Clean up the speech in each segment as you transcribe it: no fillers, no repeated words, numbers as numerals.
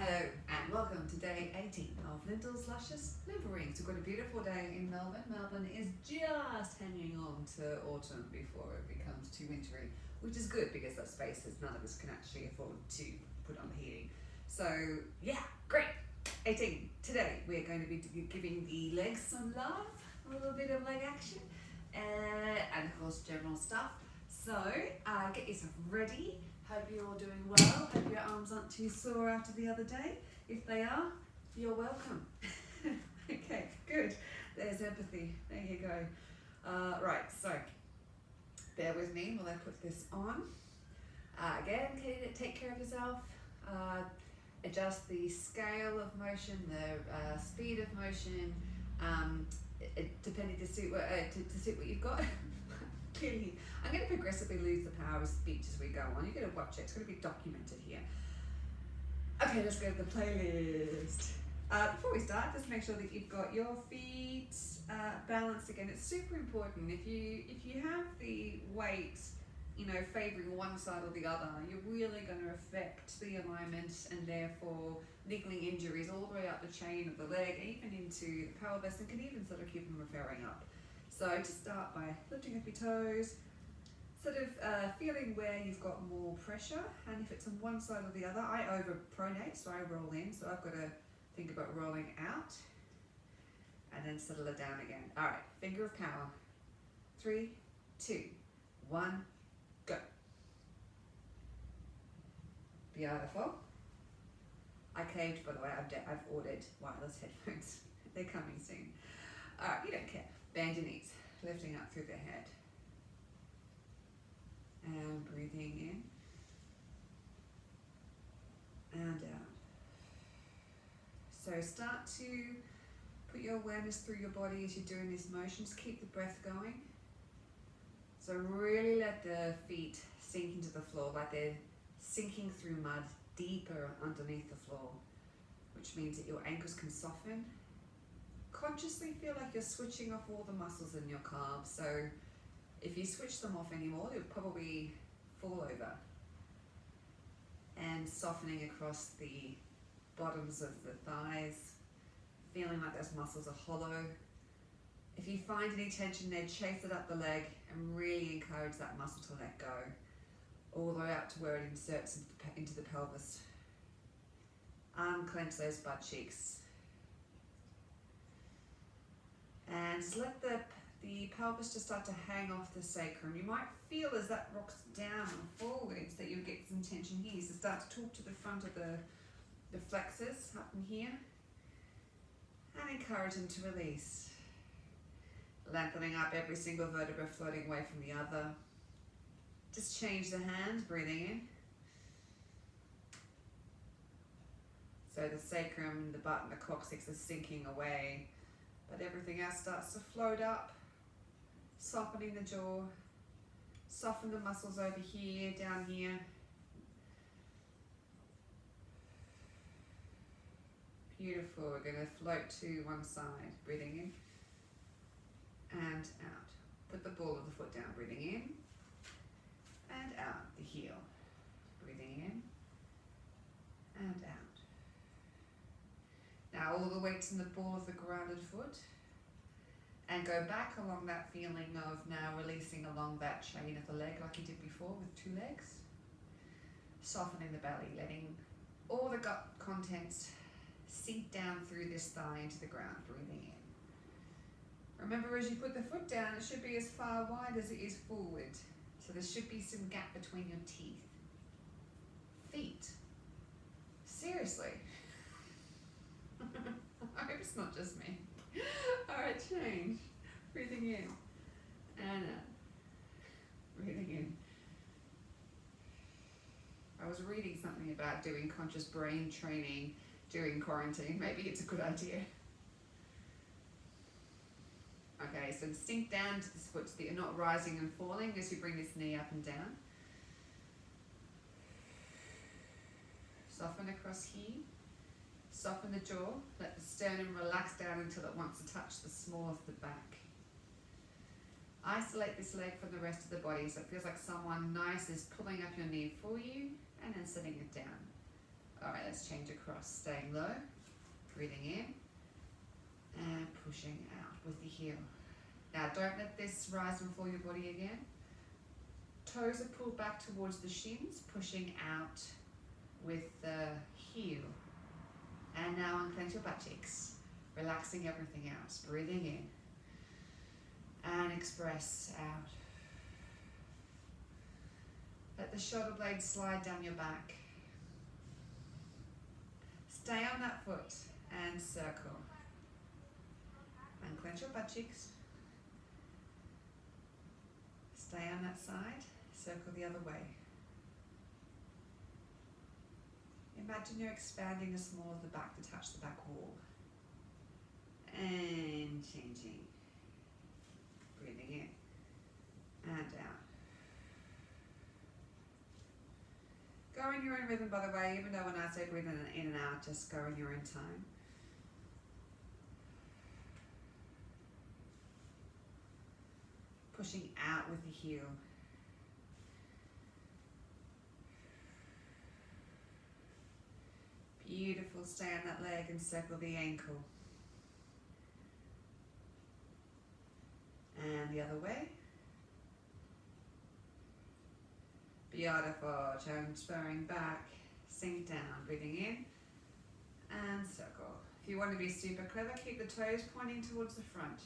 Hello and welcome to day 18 of Lyndall's Luscious Limberings. We've got a beautiful day in Melbourne. Melbourne is just hanging on to autumn before it becomes too wintry, which is good because let's face it, none of us can actually afford to put on the heating. So yeah, great. 18. Today we're going to be giving the legs some love, a little bit of leg action, and of course general stuff. So get yourself ready. Hope you're all doing well. Hope your arms aren't too sore after the other day. If they are, you're welcome. Okay, good. There's empathy. There you go. Right, so bear with me while I put this on. Again, take care of yourself. Adjust the scale of motion, the speed of motion, depending to suit what you've got. Clearly, I'm going to progressively lose the power of speech as we go on. You're going to watch it. It's going to be documented here. Okay, let's go to the playlist. Before we start, just make sure that you've got your feet balanced again. It's super important. If you have the weight, favouring one side or the other, you're really going to affect the alignment and therefore niggling injuries all the way up the chain of the leg, even into the pelvis, and can even sort of keep them referring up. So just start by lifting up your toes, sort of feeling where you've got more pressure, and if it's on one side or the other, I over-pronate, so I roll in, so I've got to think about rolling out, and then settle it down again. All right, finger of power. 3, 2, 1, go. Beautiful. I caved, by the way, I've ordered wireless headphones. They're coming soon. All right, you don't care. Bend your knees, lifting up through the head. And breathing in and out. So start to put your awareness through your body as you're doing these motions. Keep the breath going. So really let the feet sink into the floor, like they're sinking through mud deeper underneath the floor, which means that your ankles can soften. Consciously feel like you're switching off all the muscles in your calves. So if you switch them off anymore, they'll probably fall over. And softening across the bottoms of the thighs, feeling like those muscles are hollow. If you find any tension there, chase it up the leg and really encourage that muscle to let go, all the way up to where it inserts into the pelvis. Unclench those butt cheeks. And just let the pelvis just start to hang off the sacrum. You might feel as that rocks down and forwards that you'll get some tension here. So start to talk to the front of the flexors up in here. And encourage them to release. Lengthening up every single vertebra, floating away from the other. Just change the hands, breathing in. So the sacrum, the butt and the coccyx are sinking away. But everything else starts to float up, softening the jaw, soften the muscles over here, down here. Beautiful. We're going to float to one side, breathing in and out. Put the ball of the foot down, breathing in and out. The heel, breathing in and out. Now all the weight's in the ball of the grounded foot, and go back along that feeling of now releasing along that chain of the leg like you did before with 2 legs. Softening the belly, letting all the gut contents sink down through this thigh into the ground, breathing in. Remember, as you put the foot down, it should be as far wide as it is forward. So there should be some gap between your teeth. Feet. Seriously. I hope it's not just me. Alright, change. Breathing in and out. Breathing in. I was reading something about doing conscious brain training during quarantine. Maybe it's a good idea. Okay, so sink down to this foot so that you're not rising and falling as you bring this knee up and down. Soften across here. Soften the jaw, let the sternum relax down until it wants to touch the small of the back. Isolate this leg from the rest of the body so it feels like someone nice is pulling up your knee for you and then setting it down. All right, let's change across. Staying low, breathing in, and pushing out with the heel. Now, don't let this rise and fall your body again. Toes are pulled back towards the shins, pushing out with the heel. And now unclench your butt cheeks, relaxing everything else. Breathing in and express out. Let the shoulder blades slide down your back. Stay on that foot and circle. Unclench your butt cheeks. Stay on that side, circle the other way. Imagine you're expanding the small of the back to touch the back wall. And changing. Breathing in and out. Go in your own rhythm, by the way, even though when I say breathe in and out, just go in your own time. Pushing out with the heel. Beautiful, stay on that leg and circle the ankle. And the other way. Beautiful, transferring back, sink down, breathing in and circle. If you want to be super clever, keep the toes pointing towards the front.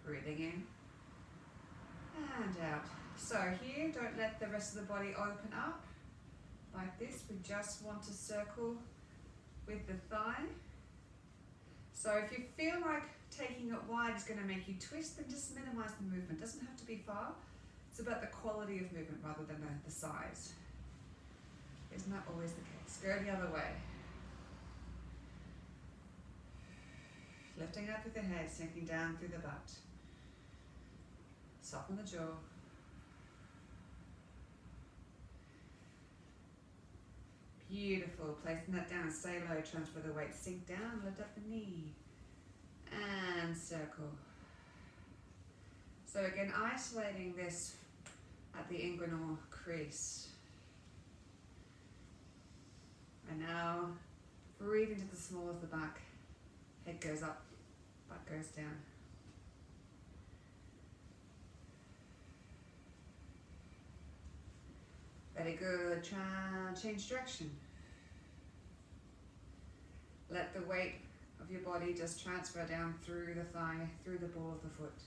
Breathing in and out. So here, don't let the rest of the body open up like this. We just want to circle with the thigh. So if you feel like taking it wide is going to make you twist, then just minimize the movement. It doesn't have to be far. It's about the quality of movement rather than the size. It's not always the case. Go the other way. Lifting up with the head, sinking down through the butt. Soften the jaw. Beautiful. Placing that down, stay low, transfer the weight, sink down, lift up the knee. And circle. So again, isolating this at the inguinal crease. And now breathe into the small of the back. Head goes up, butt goes down. Very good. Change direction. Let the weight of your body just transfer down through the thigh, through the ball of the foot.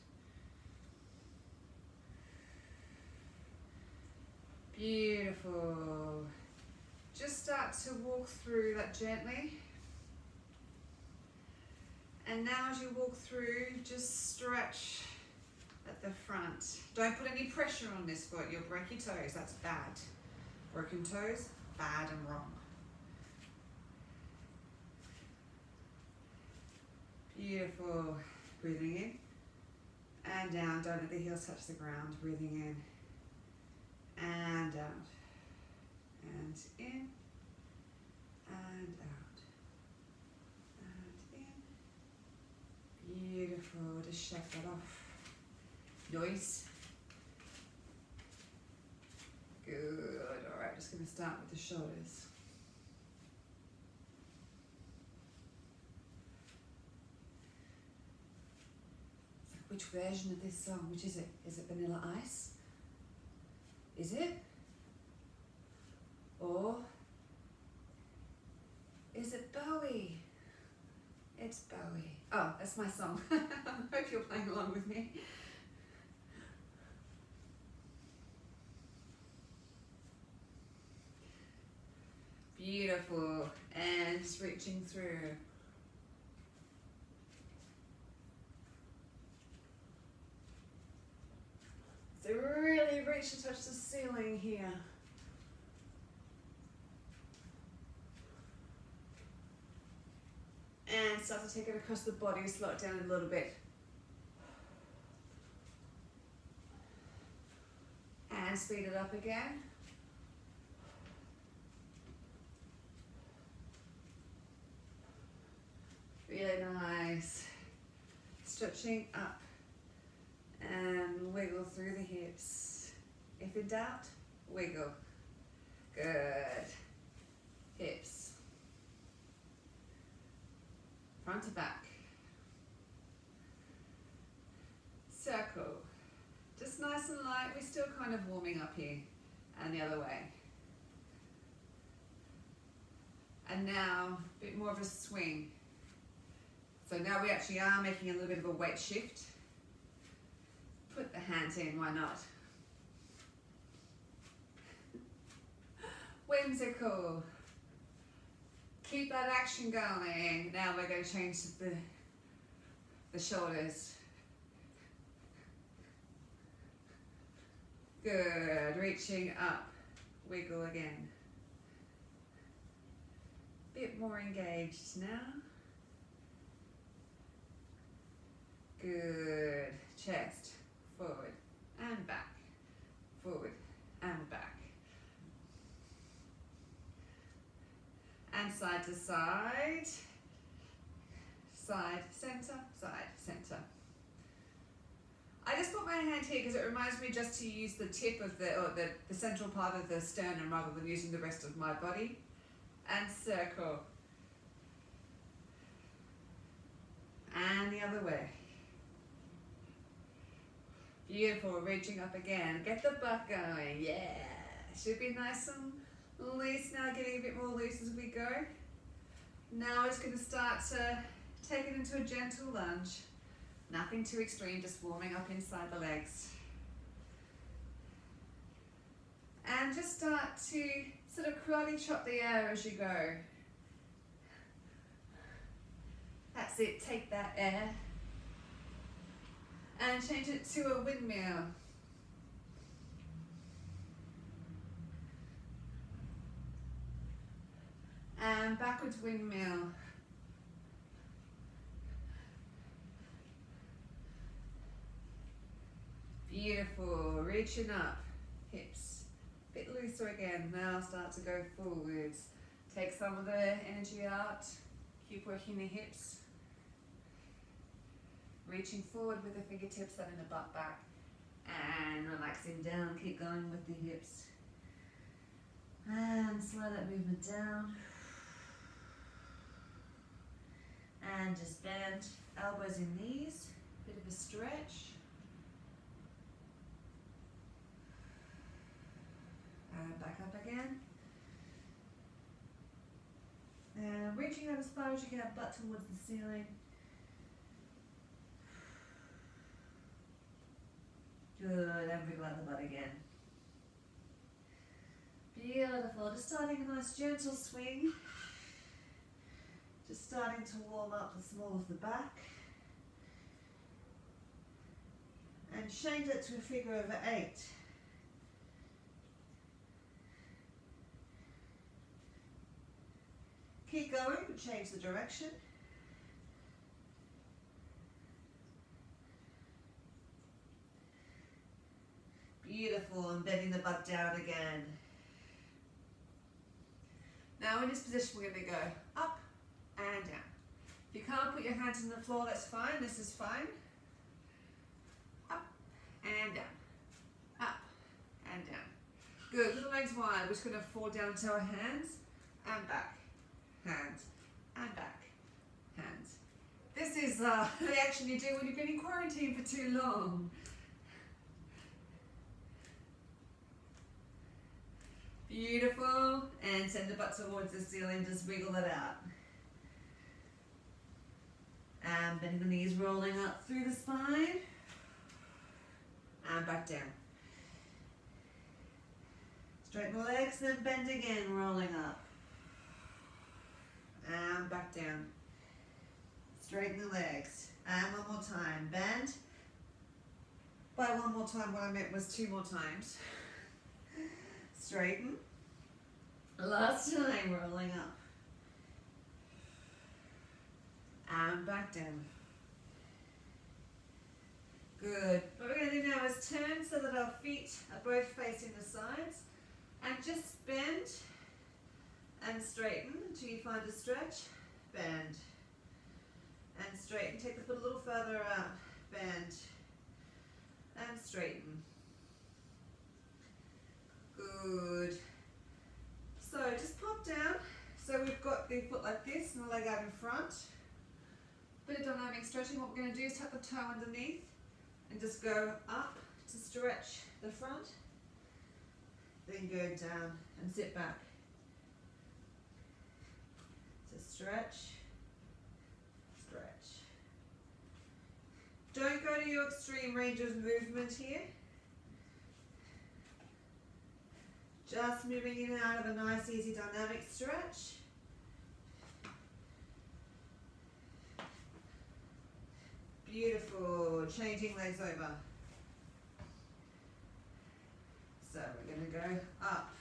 Beautiful. Just start to walk through that gently. And now as you walk through, just stretch at the front. Don't put any pressure on this foot. You'll break your toes. That's bad. Broken toes, bad and wrong. Beautiful. Breathing in and down. Don't let the heels touch the ground. Breathing in and out. And in and out. And in. Beautiful. Just shake that off. Noise. Good. All right, just going to start with the shoulders. Which version of this song? Which is it? Is it Vanilla Ice? Is it? Or is it Bowie? It's Bowie. Oh, that's my song. I hope you're playing along with me. Beautiful. And just reaching through. So really reach to touch the ceiling here. And start to take it across the body, slow it down a little bit. And speed it up again. Really nice. Stretching up and wiggle through the hips. If in doubt, wiggle. Good. Hips. Front to back. Circle. Just nice and light. We're still kind of warming up here. And the other way. And now a bit more of a swing. So now we actually are making a little bit of a weight shift. Put the hands in, why not? Whimsical. Keep that action going. Now we're going to change the shoulders. Good, reaching up. Wiggle again. Bit more engaged now. Good. Chest, forward and back. Forward and back. And side to side. Side, center, side, center. I just put my hand here because it reminds me just to use the tip of the central part of the sternum rather than using the rest of my body. And circle. And the other way. Beautiful, reaching up again. Get the butt going, yeah. Should be nice and loose now, getting a bit more loose as we go. Now it's going to start to take it into a gentle lunge. Nothing too extreme, just warming up inside the legs. And just start to sort of karate chop the air as you go. That's it, take that air. And change it to a windmill. And backwards windmill. Beautiful, reaching up, hips, a bit looser again. Now start to go forwards. Take some of the energy out, keep working the hips. Reaching forward with the fingertips, setting the butt back. And relaxing down, keep going with the hips. And slow that movement down. And just bend, elbows and knees, bit of a stretch. And back up again. And reaching out as far as you can, butt towards the ceiling. Good, and wiggle out the butt again. Beautiful, just starting a nice gentle swing. Just starting to warm up the small of the back. And change it to a figure of 8. Keep going, but change the direction. Beautiful, and bending the butt down again. Now in this position we're going to go up and down. If you can't put your hands on the floor, that's fine, this is fine. Up and down, up and down. Good, little legs wide, we're just going to fall down to our hands and back, hands and back, hands. This is the action you do when you've been in quarantine for too long. Beautiful, and send the butt towards the ceiling, just wiggle it out. And bending the knees, rolling up through the spine. And back down. Straighten the legs, then bend again, rolling up. And back down. Straighten the legs. And one more time, bend. By one more time, what I meant was 2 more times. Straighten. Last time, rolling up. And back down. Good. What we're going to do now is turn so that our feet are both facing the sides. And just bend and straighten until you find a stretch. Bend. And straighten. Take the foot a little further out. Bend. And straighten. Good. big foot like this and the leg out in front. Bit of dynamic stretching. What we're going to do is tuck the toe underneath and just go up to stretch the front. Then go down and sit back. So stretch, stretch. Don't go to your extreme range of movement here. Just moving in and out of a nice, easy, dynamic stretch. Beautiful. Changing legs over. So we're going to go up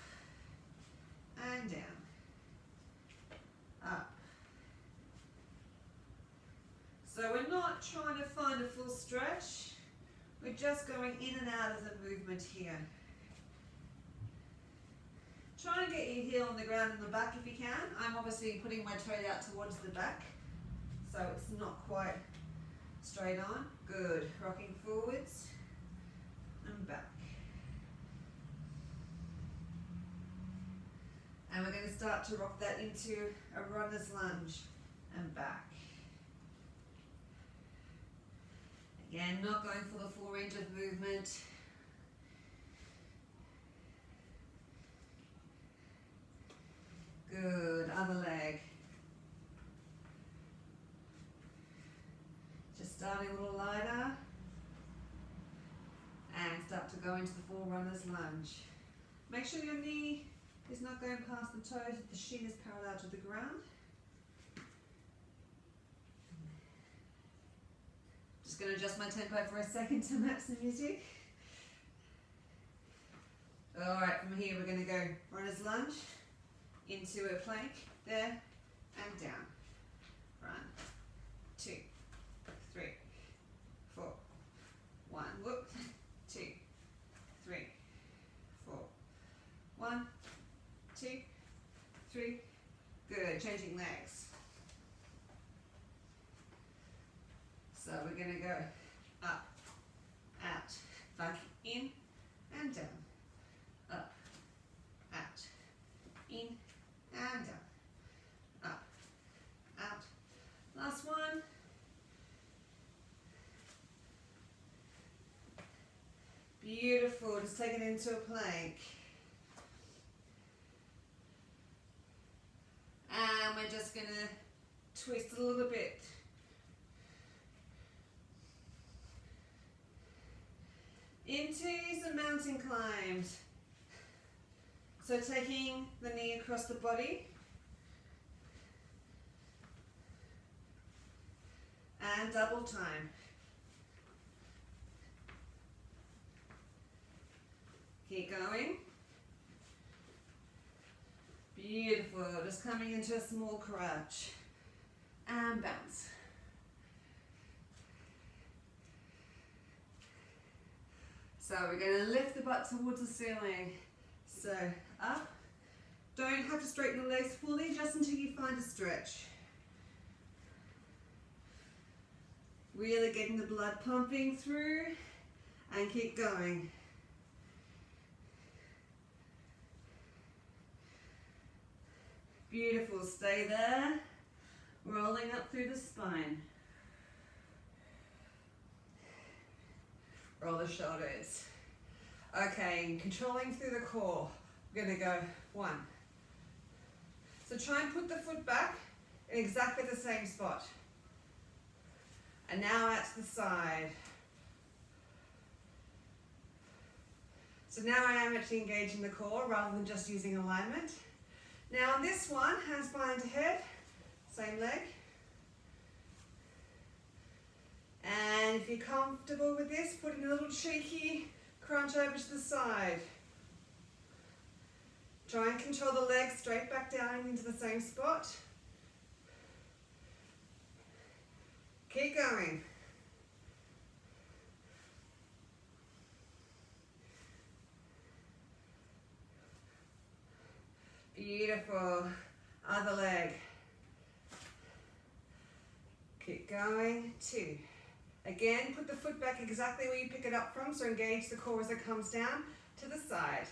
and down, up. So we're not trying to find a full stretch, we're just going in and out of the movement here. Try and get your heel on the ground in the back if you can. I'm obviously putting my toe out towards the back, so it's not quite straight on. Good. Rocking forwards and back. And we're going to start to rock that into a runner's lunge and back. Again, not going for the full range of movement. Good, other leg. Just starting a little lighter. And start to go into the full runner's lunge. Make sure your knee is not going past the toes, the shin is parallel to the ground. Just going to adjust my tempo for a second to match the music. Alright, from here we're going to go runner's lunge into a plank, there and down. 1, 2, 3, 4, 1, whoop, 2, 3, 4, 1, 2, 3, good, changing legs. So we're going to go up, out, back in and down, up, out, in and down, up, out. Last one. Beautiful, just take it into a plank. And we're just going to twist a little bit. Into some mountain climbs. So taking the knee across the body. And double time. Keep going. Beautiful, just coming into a small crouch. And bounce. So we're going to lift the butt towards the ceiling. So up. Don't have to straighten the legs fully, just until you find a stretch. Really getting the blood pumping through and keep going. Beautiful, stay there. Rolling up through the spine. Roll the shoulders. Okay, controlling through the core. We're going to go 1. So try and put the foot back in exactly the same spot. And now out to the side. So now I am actually engaging the core rather than just using alignment. Now on this one, hands behind the head, same leg. And if you're comfortable with this, put in a little cheeky crunch over to the side. Try and control the legs straight back down into the same spot. Keep going. Beautiful. Other leg. Keep going. 2. Again, put the foot back exactly where you pick it up from, so engage the core as it comes down to the side.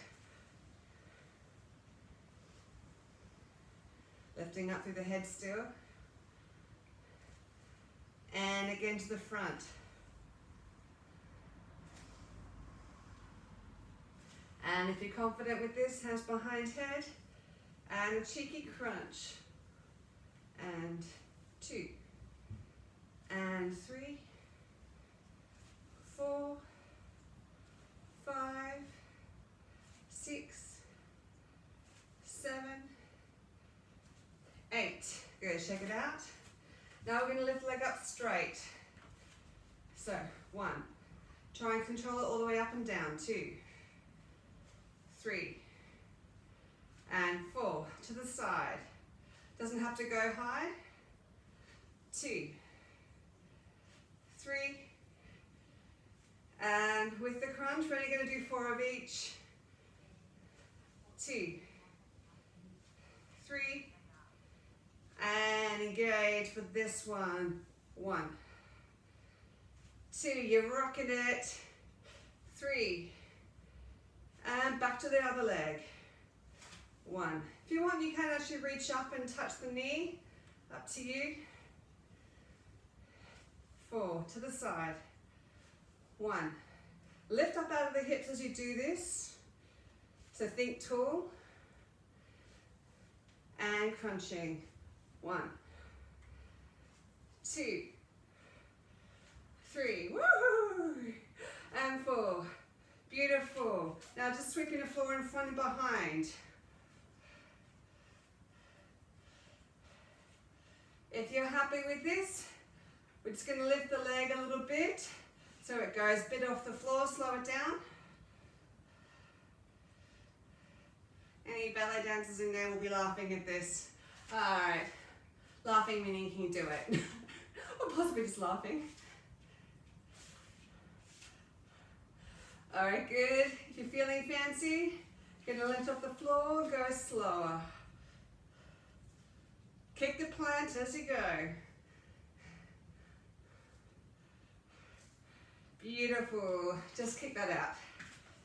Lift lifting up through the head still. And again to the front. And if you're confident with this, hands behind head, and a cheeky crunch. And 2, and 3, 4, 5, 6, 7, 8. Good, check it out. Now we're going to lift the leg up straight. So, 1. Try and control it all the way up and down. 2, 3, and 4. To the side. Doesn't have to go high. 2, 3, and with the crunch, we're only going to do 4 of each. 2, 3, and engage for this one. 1, 2, you're rocking it. 3, and back to the other leg. 1. If you want, you can actually reach up and touch the knee. Up to you. 4, to the side. 1. Lift up out of the hips as you do this. So think tall. And crunching. 1, 2, 3. Woo! And 4. Beautiful. Now just sweeping the floor in front and behind. If you're happy with this, we're just going to lift the leg a little bit so it goes a bit off the floor, slow it down. Any ballet dancers in there will be laughing at this. Alright, laughing meaning can you do it? Or possibly just laughing. Alright, good. If you're feeling fancy, you're going to lift off the floor, go slower. Kick the plant as you go. Beautiful. Just kick that out.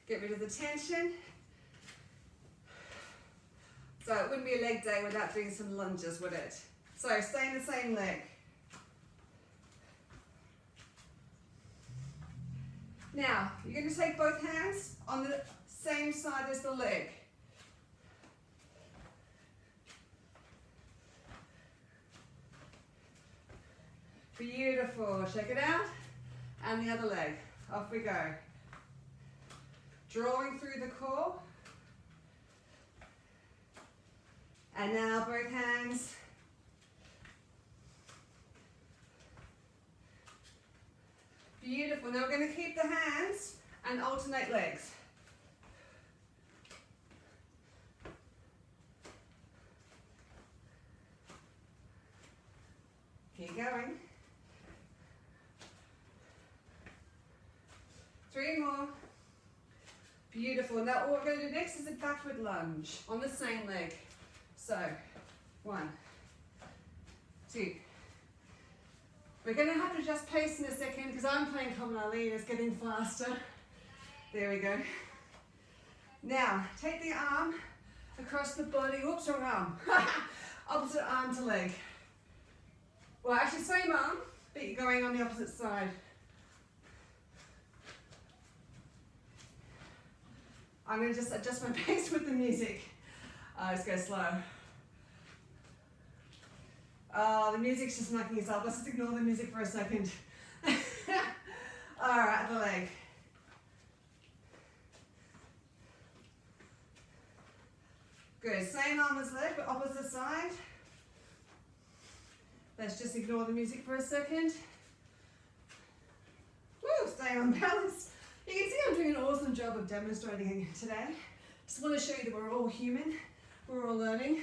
Get rid of the tension. So it wouldn't be a leg day without doing some lunges, would it? So stay in the same leg. Now, you're going to take both hands on the same side as the leg. Beautiful. Check it out. And the other leg. Off we go. Drawing through the core. And now both hands. Beautiful. Now we're going to keep the hands and alternate legs. Keep going. 3 more. Beautiful. Now what we're going to do next is a backward lunge on the same leg. So, 1, 2. We're going to have to adjust pace in a second because I'm playing Common Ali and it's getting faster. There we go. Now, take the arm across the body. Whoops, wrong arm. Opposite arm to leg. Well, actually same arm, but you're going on the opposite side. I'm going to just adjust my pace with the music. Let's go slow. Oh, the music's just knocking us up. Let's just ignore the music for a second. Alright, the leg. Good, same arm as leg, but opposite side. Let's just ignore the music for a second. Woo, stay on balance. You can see I'm doing an awesome job of demonstrating today. Just want to show you that we're all human. We're all learning.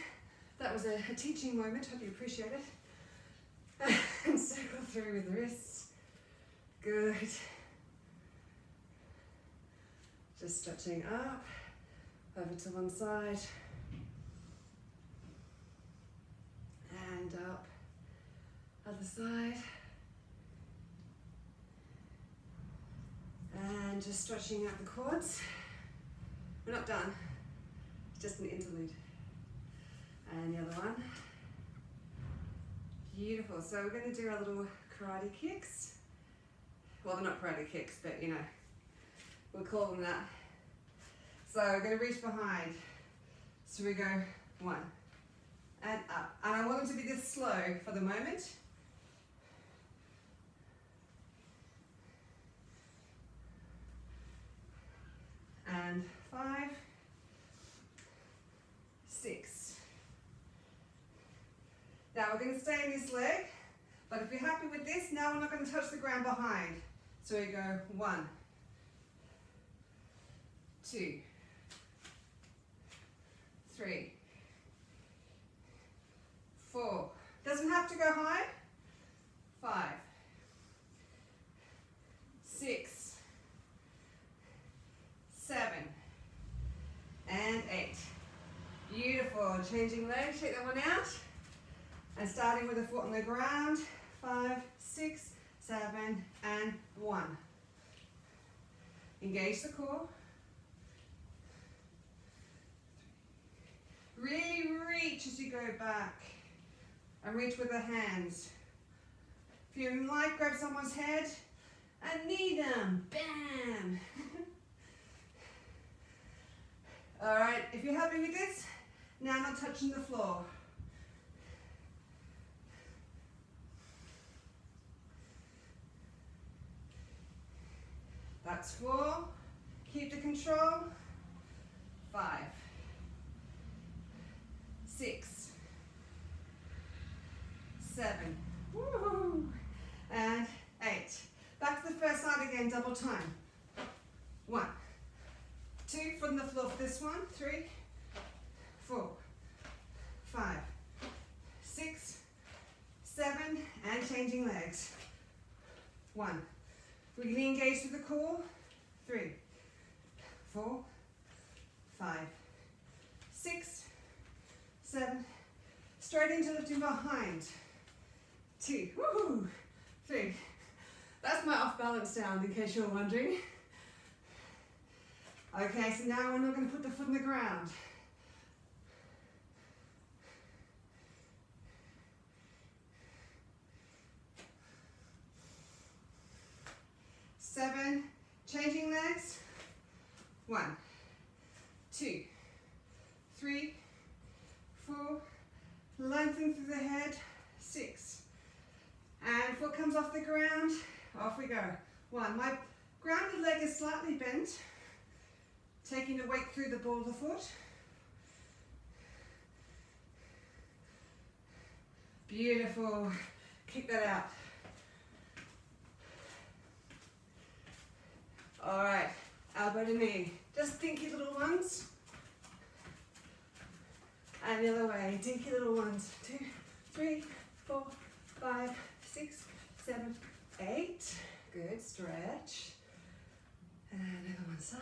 That was a teaching moment. Hope you appreciate it. And circle through with the wrists. Good. Just stretching up, over to one side, and up, other side, and just stretching out the quads. We're not done, it's just an interlude. And the other one. Beautiful. So we're going to do our little karate kicks. Well, they're not karate kicks, but you know, we'll call them that. So we're going to reach behind. So we go 1 and up. And I want them to be this slow for the moment. And 5, 6. Now we're going to stay in this leg, but if you're happy with this, now we're not going to touch the ground behind. So we go 1, 2, 3, 4. Doesn't have to go high. 5, 6, 7, and 8. Beautiful. Changing legs, take that one out. And starting with a foot on the ground. 5, 6, 7, and 1. Engage the core. Really reach as you go back. And reach with the hands. If you like, grab someone's head and knee them. Bam! Alright, if you're happy with this, now not touching the floor. That's 4. Keep the control. 5, 6, 7, woohoo, and 8. Back to the first side again, double time. 1, 2, foot on the floor for this one. 3, 4, 5, 6, 7, and changing legs. 1. We're going to engage through the core. 3, 4, 5, 6, 7. Straight into lifting behind. 2, woohoo, 3. That's my off balance sound in case you're wondering. Okay, so now we're not going to put the foot on the ground. Seven, changing legs. 1, 2, 3, 4, lengthen through the head. 6, and foot comes off the ground. Off we go. 1, my grounded leg is slightly bent. Taking the weight through the ball of the foot. Beautiful. Kick that out. All right, elbow to knee. Just dinky little ones. And the other way, dinky little ones. 2, 3, 4, 5, 6, 7, 8. Good, stretch. And over one side.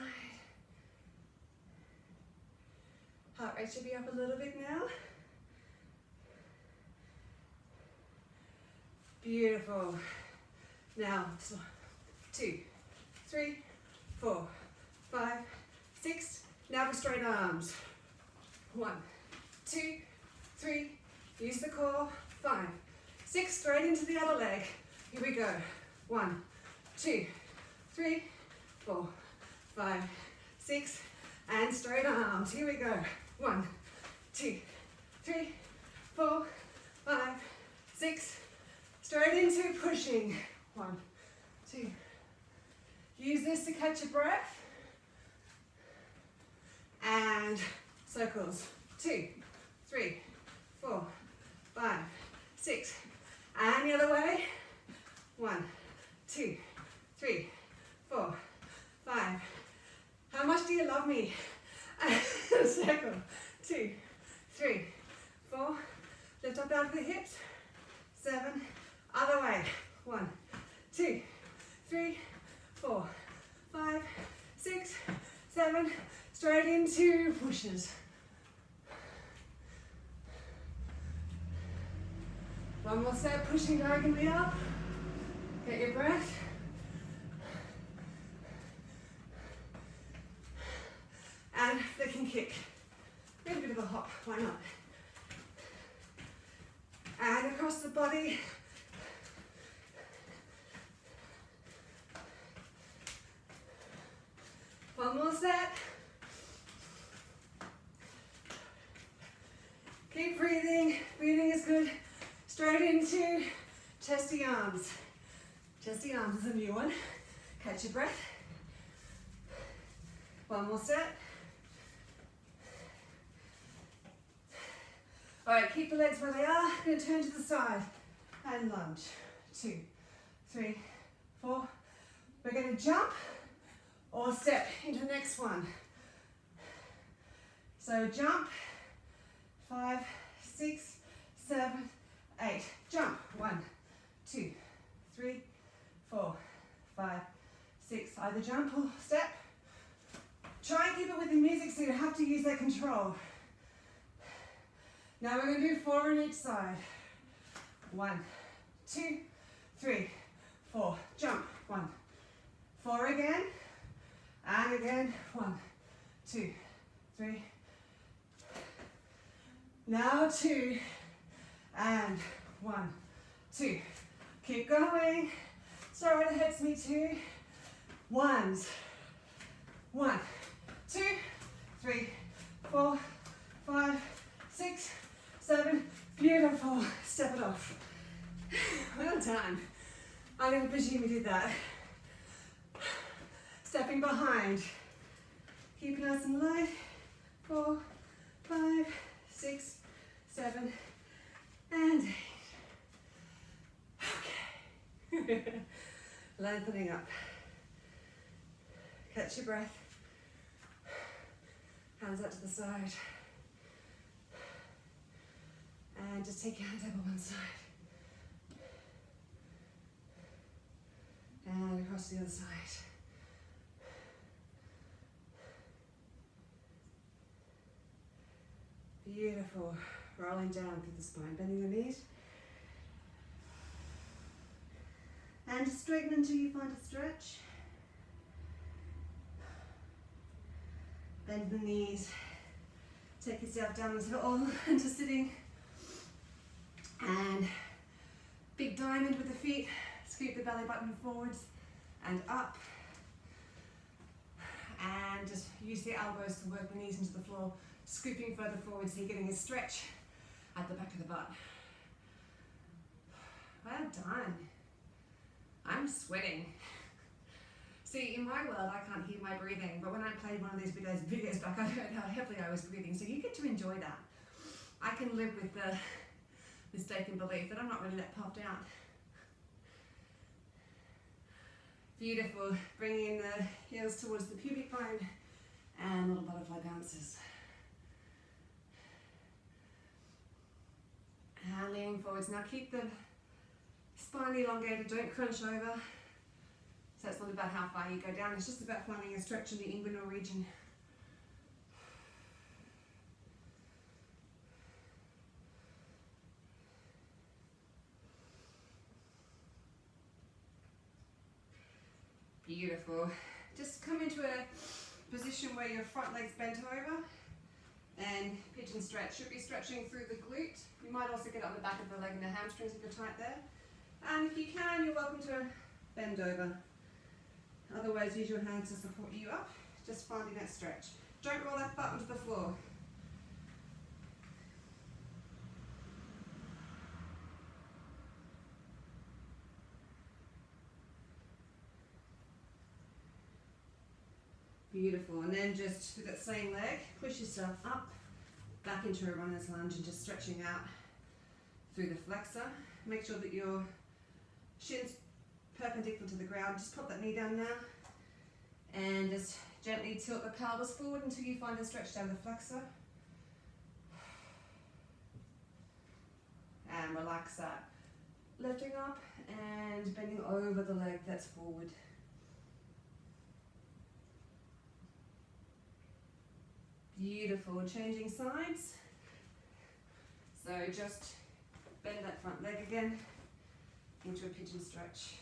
Heart rate should be up a little bit now. Beautiful. Now, 2, 3, 4, 5, 6. Now for straight arms. 1, 2, 3. Use the core. 5, 6. Straight into the other leg. Here we go. 1, 2, 3, 4, 5, 6. And straight arms. Here we go. 1, 2, 3, 4, 5, 6. Straight into pushing. 1, 2. Use this to catch your breath. And circles. 2, 3, 4, 5, 6. And the other way. 1, 2, 3, 4, 5. How much do you love me? Circle. 2, 3, 4. Lift up out of the hips. 7. Other way. 1, 2, 3, 4, 5, 6, 7. Straight into pushes. One more set, pushing diagonally up. Get your breath. And flicking kick. A little bit of a hop, why not? And across the body. One more set. Keep breathing. Breathing is good. Straight into chesty arms. Chesty arms is a new one. Catch your breath. One more set. All right, keep the legs where they are. I'm going to turn to the side and lunge. 2, 3, 4. We're going to jump or step into the next one. So jump. 5, 6, 7, 8. Jump. 1, 2, 3, 4, 5, 6. Either jump or step. Try and keep it with the music so you have to use that control. Now we're going to do 4 on each side. 1, 2, 3, 4. Jump. 1, 4 again. And again. 1, 2, 3. Now 2. And 1, 2. Keep going. Sorry, that hurts me too. Ones. 1, 2, 3, 4, 5, 6, 7. Beautiful. Step it off. Well done. I'm going to presume you did that. Stepping behind. Keep it nice and light. 4, 5, 6, 7, and 8. Okay. Lengthening up. Catch your breath. Hands out to the side. And just take your hands over one side. And across the other side. Beautiful. Rolling down through the spine, bending the knees. And just straighten until you find a stretch. Bend the knees. Take yourself down into sitting. And big diamond with the feet. Scoop the belly button forwards and up. And just use the elbows to work the knees into the floor. Scooping further forward so you're getting a stretch at the back of the butt. Well done. I'm sweating. See, in my world, I can't hear my breathing, but when I played one of these videos back, I heard how heavily I was breathing. So you get to enjoy that. I can live with the mistaken belief that I'm not really that puffed out. Beautiful. Bringing the heels towards the pubic bone and little butterfly bounces. And leaning forwards. Now keep the spine elongated, don't crunch over. So it's not about how far you go down, it's just about finding a stretch in the inguinal region. Beautiful. Just come into a position where your front leg's bent over and pigeon stretch. Should be stretching through the glute. You might also get on the back of the leg and the hamstrings if you're tight there. And if you can, you're welcome to bend over. Otherwise, use your hands to support you up. Just finding that stretch. Don't roll that butt onto the floor. Beautiful. And then just with that same leg, push yourself up, back into a runner's lunge and just stretching out through the flexor. Make sure that your shin's perpendicular to the ground. Just pop that knee down now and just gently tilt the pelvis forward until you find a stretch down the flexor. And relax that. Lifting up and bending over the leg that's forward. Beautiful. Changing sides. So just bend that front leg again into a pigeon stretch.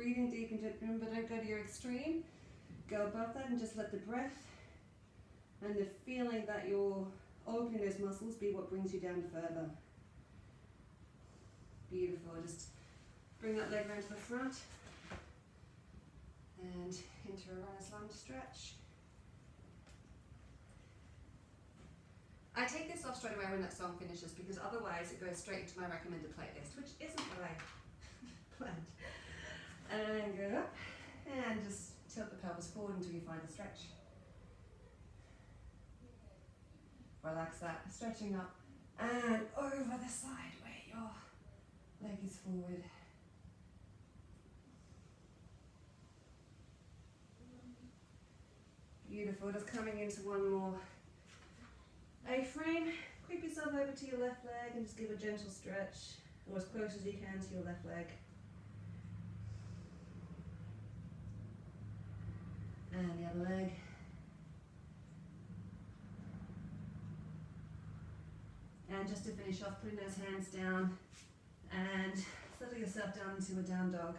breathing deep into it. Remember, don't go to your extreme. Go above that and just let the breath and the feeling that you're opening those muscles be what brings you down further. Beautiful. Just bring that leg around to the front and into a runner's lunge stretch. I take this off straight away when that song finishes because otherwise it goes straight into my recommended playlist, which isn't what I planned. And go up and just tilt the pelvis forward until you find a stretch. Relax that, stretching up and over the side where your leg is forward. Beautiful, just coming into one more A-frame. Creep yourself over to your left leg and just give a gentle stretch, or as close as you can to your left leg. And the other leg. And just to finish off, putting those hands down and settle yourself down into a down dog.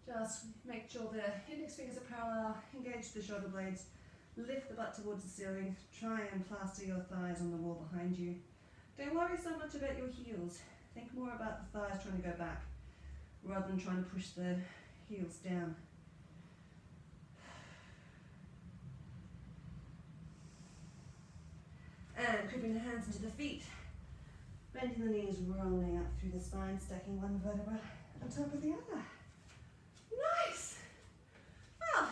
Just make sure the index fingers are parallel, engage the shoulder blades, lift the butt towards the ceiling, try and plaster your thighs on the wall behind you. Don't worry so much about your heels. Think more about the thighs trying to go back rather than trying to push the heels down. And creeping the hands into the feet, bending the knees, rolling up through the spine, stacking one vertebra on top of the other. Nice! Well,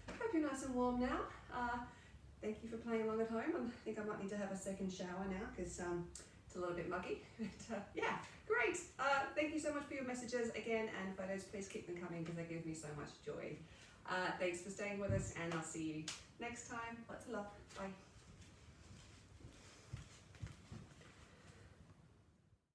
hope you're nice and warm now. Thank you for playing along at home. I think I might need to have a second shower now because it's a little bit muggy. But yeah, great. Thank you so much for your messages again and photos. Please keep them coming because they give me so much joy. Thanks for staying with us and I'll see you next time. Lots of love. Bye.